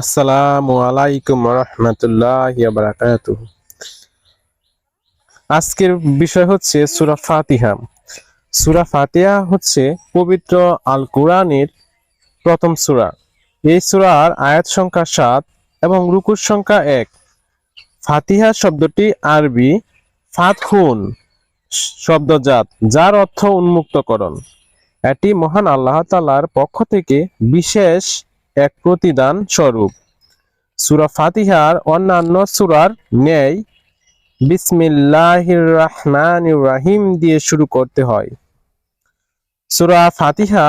আসসালামু আলাইকুম রহমতুল্লাহি ওয়া বারাকাতুহু। আজকের বিষয় হচ্ছে সূরা ফাতিহা। সূরা ফাতিহা হচ্ছে পবিত্র আল কোরআনের প্রথম সূরা। এই সূরার আয়াত সংখ্যা 7 এবং রুকুর সংখ্যা 1। ফাতিহা শব্দটি আরবি ফাতহুন শব্দজাত, যার অর্থ উন্মুক্তকরণ। এটি মহান আল্লাহ তাআলার পক্ষ থেকে বিশেষ এক প্রতিদান স্বরূপ। সূরা ফাতিহার অন্যান্য সূরার ন্যায় বিসমিল্লাহির রহমানির রহিম দিয়ে শুরু করতে হয়। সূরা ফাতিহা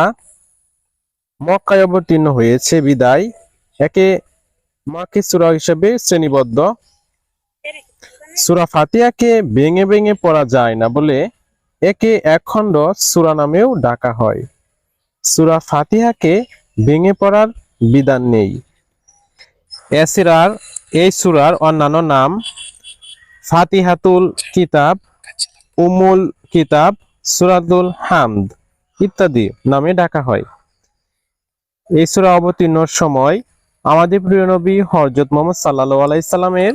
মক্কায় অবতীর্ণ হয়েছে বিদায় একে মাক্কি সূরা হিসেবে শ্রেণীবদ্ধ। সূরা ফাতিহাকে ভেঙে ভেঙে পড়া যায় না বলে একে একখণ্ড সূরা নামেও ডাকা হয়। সূরা ফাতিহাকে ভেঙে পড়ার বিধান নেই। এই সূরার অন্যান্য নাম ফাতিহাতুল কিতাব, উমুল কিতাব, সূরাতুল হামদ ইত্যাদি নামে ডাকা হয়। এই সূরা অবতীর্ণর সময় আমাদের প্রিয় নবী হযরত মুহাম্মদ সাল্লাল্লাহু আলাইহি সাল্লামের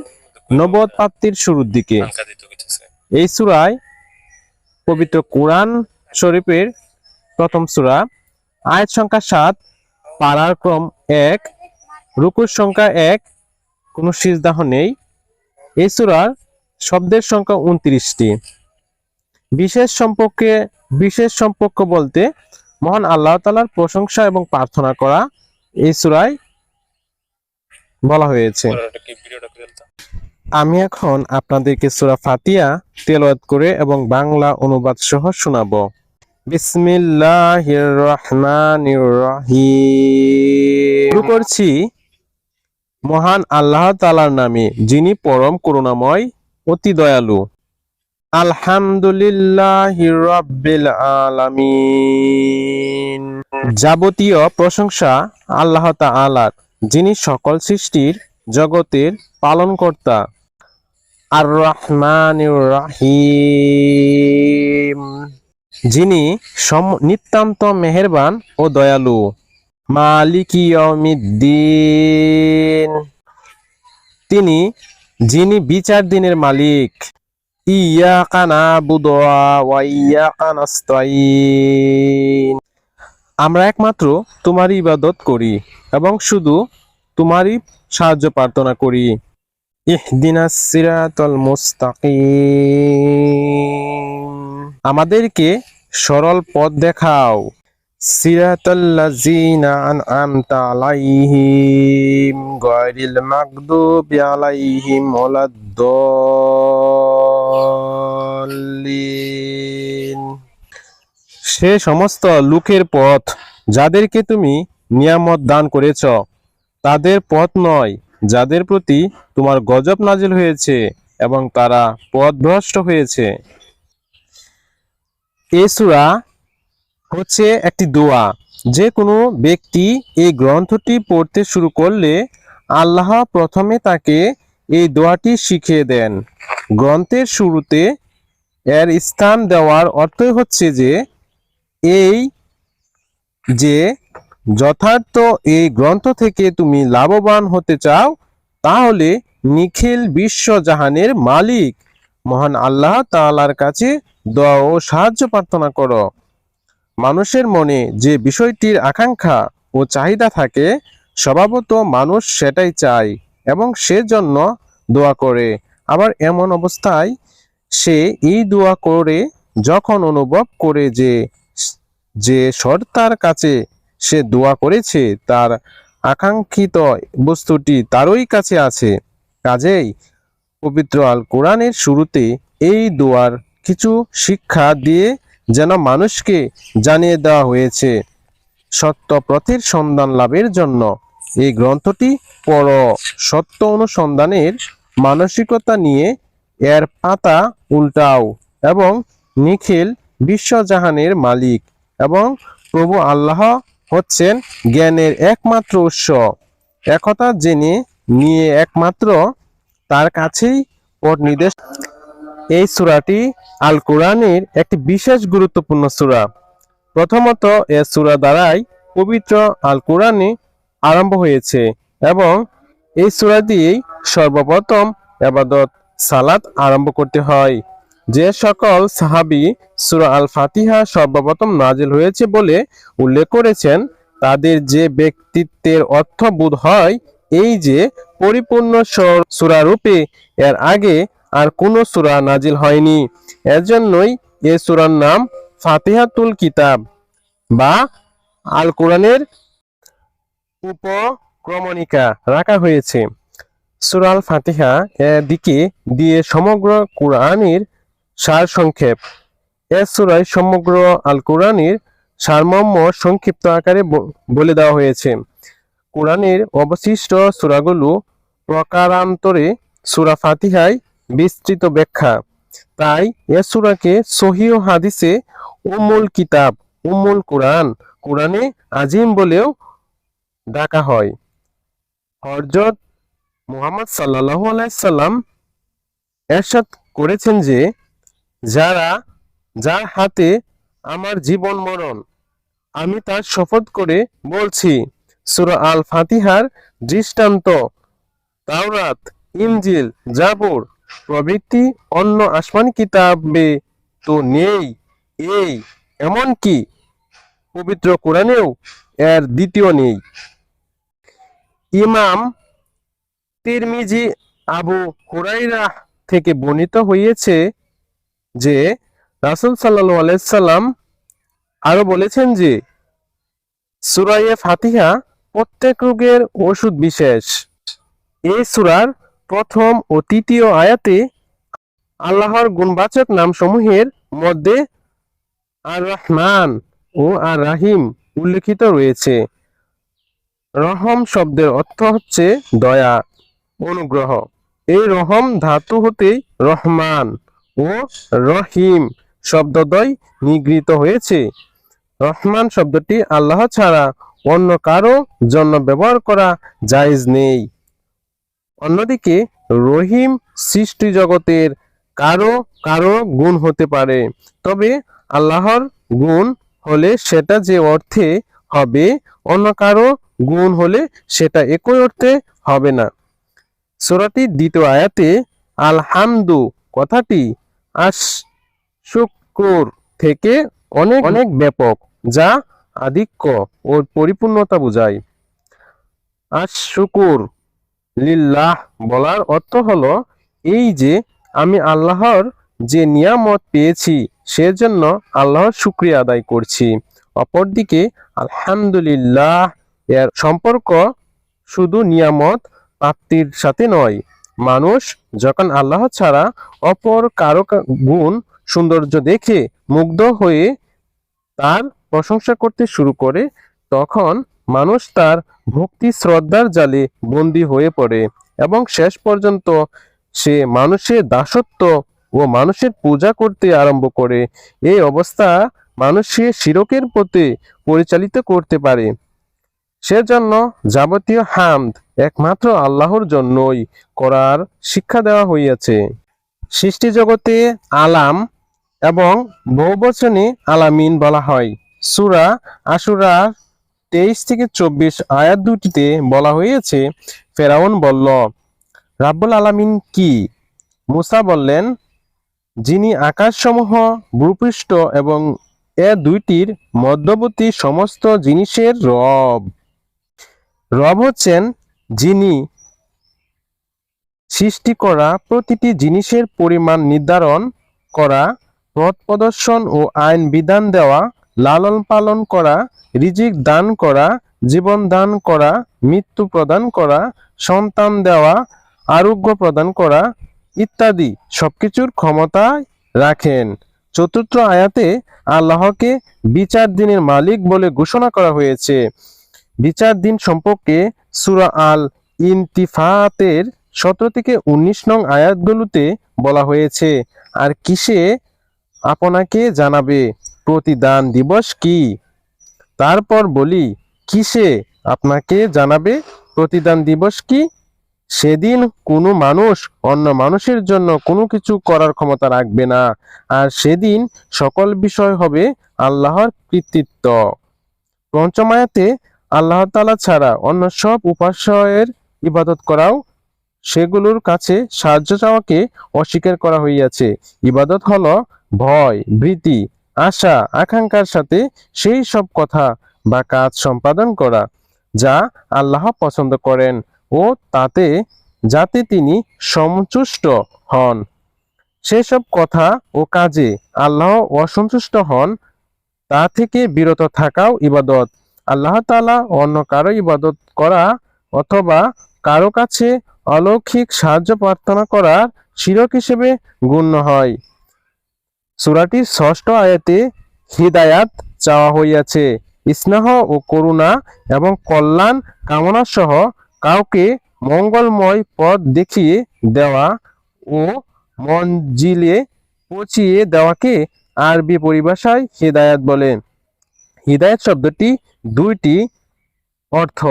নবুয়ত প্রাপ্তির শুরুর দিকে। এই সূরায় পবিত্র কোরআন শরীফের প্রথম সূরা। আয়াত সংখ্যা 7, পারার ক্রম 1, রুকুর সংখ্যা 1, কোনো সিজদাহ নেই। এই সূরার শব্দের সংখ্যা 29টি। বিশেষ সম্পর্ক বলতে মহান আল্লাহ তাআলার প্রশংসা এবং প্রার্থনা করা এই সূরায় বলা হয়েছে। আমি এখন আপনাদেরকে সূরা ফাতিহা তেলাওয়াত করে এবং বাংলা অনুবাদ সহ শোনাবো। বিসমিল্লাহির রহমানির রহিম। শুরু করছি মহান আল্লাহ তাআলার নামে, যিনি পরম করুণাময়, অতি দয়ালু। আলহামদুলিল্লাহি রাব্বিল আলামিন। যাবতীয় প্রশংসা আল্লাহ তাআলার, যিনি সকল সৃষ্টির জগতের পালনকর্তা। আর রহমানির রহিম, যিনি নিতান্ত মেহেরবান ও দয়ালু। মালিকি ইয়াউমিদ্দিন, যিনি বিচার দিনের মালিক। ইয়াকা নাবুদু ওয়া ইয়াকা নাস্তাইন, আমরা একমাত্র তোমারই ইবাদত করি এবং শুধু তোমারই সাহায্য প্রার্থনা করি। ইহদিনাস সিরাতাল মুস্তাকিম, আমাদেরকে সরল পথ দেখাও। সিরাতাল্লাযিনা আনআমতা আলাইহিম গায়রিল মাগদুবি আলাইহিম ওয়ালাদ-দাল্লিন, সে সমস্ত লোকের পথ যাদেরকে তুমি নিয়ামত দান করেছ, তাদের পথ নয় যাদের প্রতি তোমার গজব নাজিল হয়েছে এবং তারা পথভ্রষ্ট হয়েছে। এই সূরা হচ্ছে একটি দোয়া। যে কোনো ব্যক্তি এই গ্রন্থটি পড়তে শুরু করলে আল্লাহ প্রথমে তাকে এই দোয়াটি শিখিয়ে দেন। গ্রন্থের শুরুতে এর স্থান দেওয়ার অর্থই হচ্ছে যে যথার্থ এই গ্রন্থ থেকে তুমি লাভবান হতে চাও, তাহলে নিখিল বিশ্ব জাহানের মালিক মহান আল্লাহ তাআলার কাছে দোয়া ও সাহায্য প্রার্থনা করো। মানুষের মনে যে বিষয়টির আকাঙ্ক্ষা ও চাহিদা থাকে, স্বভাবত মানুষ সেটাই চায় এবং সেজন্য দোয়া করে। আবার এমন অবস্থায় সে এই দোয়া করে যখন অনুভব করে যে সর্তার কাছে সে দোয়া করেছে তার আকাঙ্ক্ষিত বস্তুটি তারই কাছে আছে। কাজেই পবিত্র আল কোরআনের শুরুতে এই দোয়ার কিছু শিক্ষা দিয়ে যেন মানুষকে জানিয়ে দেওয়া হয়েছে, সত্য পথের সন্ধান লাভের জন্য এই গ্রন্থটি পড়ো। সত্য অনুসন্ধানের মানসিকতা নিয়ে এর পাতা উল্টাও এবং নিখিল বিশ্বজাহানের মালিক এবং প্রভু আল্লাহ হচ্ছেন জ্ঞানের একমাত্র উৎস, একথা জেনে নিয়ে একমাত্র তার কাছেই পথ নির্দেশ। এই সূরাটি আল কোরআনের একটি বিশেষ গুরুত্বপূর্ণ সূরা। প্রথমত এ সূরা দ্বারাই পবিত্র আল কোরআনে আরম্ভ হয়েছে। এবং এই সূরা দিয়েই সর্বপ্রথম ইবাদত সালাত আরম্ভ করতে হয়। যে সকল সাহাবী সূরা আল ফাতিহা সর্বপ্রথম নাজিল হয়েছে বলে উল্লেখ করেছেন, তাদের যে ব্যক্তিত্বের অর্থবোধ হয় এই যে পরিপূর্ণ সূরা রূপে এর আগে আর কোনো সূরা নাজিল হয়নি। এজন্যই এই সূরার নাম ফাতিহাতুল কিতাব বা আল কোরআনের উপক্রমণিকা রাখা হয়েছে। সূরা আল ফাতিহা এর দিকে দিয়ে সমগ্র কোরআনের সারসংক্ষেপ। এ সূরায় সমগ্র আল কোরআনের সারমর্ম সংক্ষিপ্ত আকারে বলে দেওয়া হয়েছে। কোরআনের অবশিষ্ট সূরাগুলো প্রকারান্তরে সূরা ফাতিহায় বিস্তৃত ব্যাখ্যা। তাই এ সূরাকে সহিহ হাদিসে উম্মুল কিতাব, উম্মুল কোরআন, কোরআনে আজিম বলেও ডাকা হয়। হযরত মুহাম্মদ সাল্লাল্লাহু আলাইহি সাল্লাম ইরশাদ করেছেন যে, যার হাতে আমার জীবন মরণ, আমি তার শপথ করে বলছি, সূরা আল ফাতিহার দৃষ্টান্ত তাওরাত, ইনজিল, জাবুর প্রভৃতি অন্য আসমানি কিতাবে তো নেই, এই এমনকি পবিত্র কোরআনেও এর দ্বিতীয় নেই। ইমাম তিরমিজি আবু হুরায়রা থেকে বর্ণিত হয়েছে যে রাসূল সাল্লাল্লাহু আলাইহি সাল্লাম আরো বলেছেন যে, সূরা ফাতিহা প্রত্যেক রোগের ওষুধ বিশেষ। এই সূরার প্রথম ও তৃতীয় আয়াতে আল্লাহর গুণবাচক নামসমূহের মধ্যে আর রহমান ও আর রাহিম উল্লেখিত রয়েছে। রহম শব্দের অর্থ হচ্ছে দয়া, অনুগ্রহ। এই রহম ধাতু হতেই রহমান ও রহিম শব্দদ্বয় নিগৃহীত হয়েছে। রহমান শব্দটি আল্লাহ ছাড়া অন্য কারো জন্য ব্যবহার করা জায়েজ নেই। অন্যদিকে রহিম সৃষ্টি জগতের কারো কারো গুণ হতে পারে, তবে আল্লাহর গুণ হলে সেটা যে অর্থে হবে, অন্য কারো গুণ হলে সেটা একই অর্থে হবে না। সূরাটির দ্বিতীয় আয়াতে আল-হামদু কথাটি আশ-শুকুর থেকে অনেক অনেক ব্যাপক, যা আধিক্য ও পরিপূর্ণতা বোঝায়। আশ-শুকুর লিল্লাহ বলার অর্থ হলো এই যে আমি আল্লাহর যে নিয়ামত পেয়েছি সেজন্য আল্লাহর শুকরিয়া আদায় করছি। অপরদিকে আলহামদুলিল্লাহ এর সম্পর্ক শুধু নিয়ামত প্রাপ্তির সাথে নয়। মানুষ যখন আল্লাহ ছাড়া অপর কারো গুণ সৌন্দর্য দেখে মুগ্ধ হয়ে তার প্রশংসা করতে শুরু করে, তখন মানুষ তার ভক্তি শ্রদ্ধার জালে বন্দী হয়ে পড়ে এবং শেষ পর্যন্ত সে মানুষের দাসত্ব ও মানুষের পূজা করতে আরম্ভ করে। এই অবস্থা মানুষকে শিরকের পথে পরিচালিত করতে পারে। সেজন্য যাবতীয় হামদ একমাত্র আল্লাহর জন্যই করার শিক্ষা দেওয়া হইয়াছে। সৃষ্টি জগতে আলাম এবং বহুবচনে আলামিন বলা হয়। সূরা আশুরা 23-24 আয়াত দুটিতে বলা হয়েছে, ফেরাউন বলল, রাব্বুল আলামিন কি? মূসা বললেন, যিনি আকাশসমূহ, ভূপৃষ্ঠ এবং এ দুইটির মধ্যবর্তী সমস্ত জিনিসের রব। রব হচ্ছেন যিনি সৃষ্টি করা প্রতিটি জিনিসের পরিমাণ নির্ধারণ করা, পথ প্রদর্শন ও আইন বিধান দেওয়া, লালন পালন করা, রিজিক দান করা, জীবন দান করা, মৃত্যু প্রদান করা, সন্তান দেওয়া, আরোগ্য প্রদান করা ইত্যাদি সবকিছুর ক্ষমতা রাখেন। চতুর্থ আয়াতে আল্লাহকে বিচার দিনের মালিক বলে ঘোষণা করা হয়েছে। বিচার দিন সম্পর্কে সূরা আল ইনতিফাতের 17-19 নং আয়াতগুলোতে বলা হয়েছে, আর কিসে আপনাকে জানাবে প্রতিদান দিবস কি? তারপর বলি, কিসে আপনাকে জানাবে প্রতিদান দিবস কি? সেদিন কোনো মানুষ অন্য মানুষের জন্য কোনো কিছু করার ক্ষমতা রাখবে না, আর সেদিন সকল বিষয় হবে আল্লাহর কৃতিত্ব। পঞ্চম আয়াতে আল্লাহ তাআলা ছাড়া অন্য সব উপাস্যের ইবাদত করাও সেগুলোর কাছে সাহায্য চাওয়াকে অস্বীকার করা হইয়াছে। ইবাদত হলো ভয়, ভীতি, আশা, আকাঙ্ক্ষার সাথে সেই সব কথা বা কাজ সম্পাদন করা যা আল্লাহ পছন্দ করেন ও যাতে তিনি সন্তুষ্ট হন। সেসব কথা ও কাজে আল্লাহ অসন্তুষ্ট হন তা থেকে বিরত থাকাও ইবাদত। আল্লাহ তাআলা অন্য কারো ইবাদত করা অথবা কারো কাছে অলৌকিক সাহায্য প্রার্থনা করার শিরক হিসেবে গণ্য হয়। সূরাটির ৬ষ্ঠ আয়াতে হিদায়াত চাওয়া হইয়াছে, স্নেহ ও করুণা এবং কল্যাণ কামনা সহ কাউকে মঙ্গলময় পথ দেখিয়ে দেওয়া ও মঞ্জিলে পৌঁছিয়ে দেওয়াকে আরবি পরিভাষায় হিদায়াত বলে। হিদায়াত শব্দটি দুইটি অর্থ।